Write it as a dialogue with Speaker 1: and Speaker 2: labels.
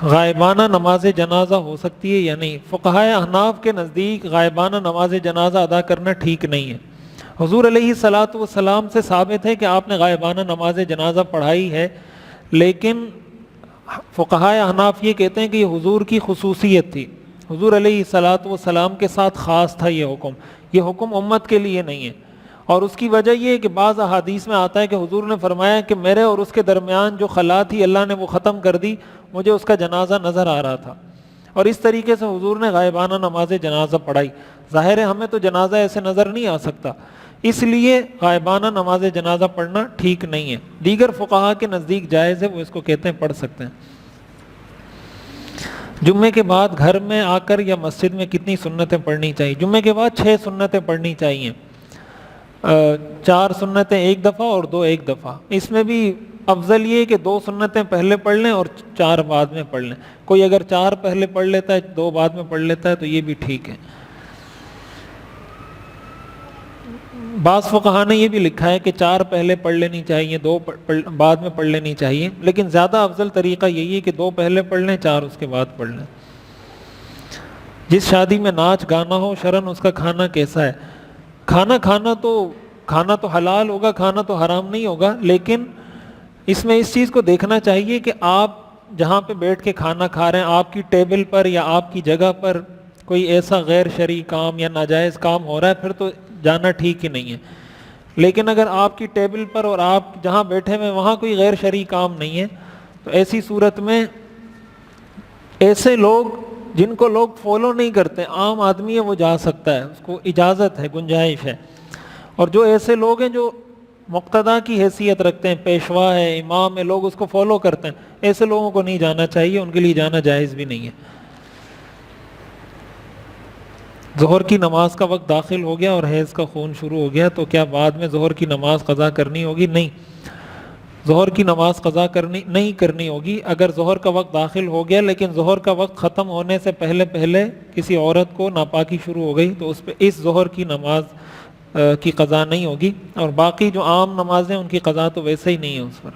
Speaker 1: غائبانہ نماز جنازہ ہو سکتی ہے یا نہیں؟ فقہائے احناف کے نزدیک غائبانہ نماز جنازہ ادا کرنا ٹھیک نہیں ہے۔ حضور علیہ الصلاۃ والسلام سے ثابت ہے کہ آپ نے غائبانہ نماز جنازہ پڑھائی ہے، لیکن فقہائے احناف یہ کہتے ہیں کہ یہ حضور کی خصوصیت تھی، حضور علیہ الصلاۃ والسلام کے ساتھ خاص تھا یہ حکم امت کے لیے نہیں ہے۔ اور اس کی وجہ یہ ہے کہ بعض احادیث میں آتا ہے کہ حضور نے فرمایا کہ میرے اور اس کے درمیان جو خلا تھی اللہ نے وہ ختم کر دی، مجھے اس کا جنازہ نظر آ رہا تھا، اور اس طریقے سے حضور نے غائبانہ نماز جنازہ پڑھائی۔ ظاہر ہے ہمیں تو جنازہ ایسے نظر نہیں آ سکتا، اس لیے غائبانہ نماز جنازہ پڑھنا ٹھیک نہیں ہے۔ دیگر فقہا کے نزدیک جائز ہے، وہ اس کو کہتے ہیں پڑھ سکتے ہیں۔ جمعے کے بعد گھر میں آ کر یا مسجد میں کتنی سنتیں پڑھنی چاہیے؟ جمعے کے بعد 6 سنتیں پڑھنی چاہیے، 4 سنتیں ایک دفعہ اور 2 ایک دفعہ۔ اس میں بھی افضل یہ کہ 2 سنتیں پہلے پڑھ لیں اور 4 بعد میں پڑھ لیں۔ کوئی اگر 4 پہلے پڑھ لیتا ہے 2 بعد میں پڑھ لیتا ہے تو یہ بھی ٹھیک ہے۔ بعض فقہا نے یہ بھی لکھا ہے کہ 4 پہلے پڑھ لینی چاہیے، 2 بعد میں پڑھ لینی چاہیے، لیکن زیادہ افضل طریقہ یہی ہے کہ 2 پہلے پڑھ لیں، 4 اس کے بعد پڑھ لیں۔ جس شادی میں ناچ گانا ہو شرعاً اس کا کھانا کیسا ہے؟ کھانا تو حلال ہوگا، کھانا تو حرام نہیں ہوگا، لیکن اس میں اس چیز کو دیکھنا چاہیے کہ آپ جہاں پہ بیٹھ کے کھانا کھا رہے ہیں، آپ کی ٹیبل پر یا آپ کی جگہ پر کوئی ایسا غیر شرعی کام یا ناجائز کام ہو رہا ہے، پھر تو جانا ٹھیک ہی نہیں ہے۔ لیکن اگر آپ کی ٹیبل پر اور آپ جہاں بیٹھے ہوئے وہاں کوئی غیر شرعی کام نہیں ہے، تو ایسی صورت میں ایسے لوگ جن کو لوگ فالو نہیں کرتے، عام آدمی ہے وہ جا سکتا ہے، اس کو اجازت ہے، گنجائش ہے۔ اور جو ایسے لوگ ہیں جو مقتدیٰ کی حیثیت رکھتے ہیں، پیشوا ہے، امام ہے، لوگ اس کو فالو کرتے ہیں، ایسے لوگوں کو نہیں جانا چاہیے، ان کے لیے جانا جائز بھی نہیں ہے۔ ظہر کی نماز کا وقت داخل ہو گیا اور حیض کا خون شروع ہو گیا تو کیا بعد میں ظہر کی نماز قضا کرنی ہوگی؟ نہیں، ظہر کی نماز قضا نہیں کرنی ہوگی۔ اگر ظہر کا وقت داخل ہو گیا لیکن ظہر کا وقت ختم ہونے سے پہلے کسی عورت کو ناپاکی شروع ہو گئی تو اس ظہر کی نماز کی قضا نہیں ہوگی، اور باقی جو عام نمازیں ان کی قضا تو ویسے ہی نہیں ہے اس پر۔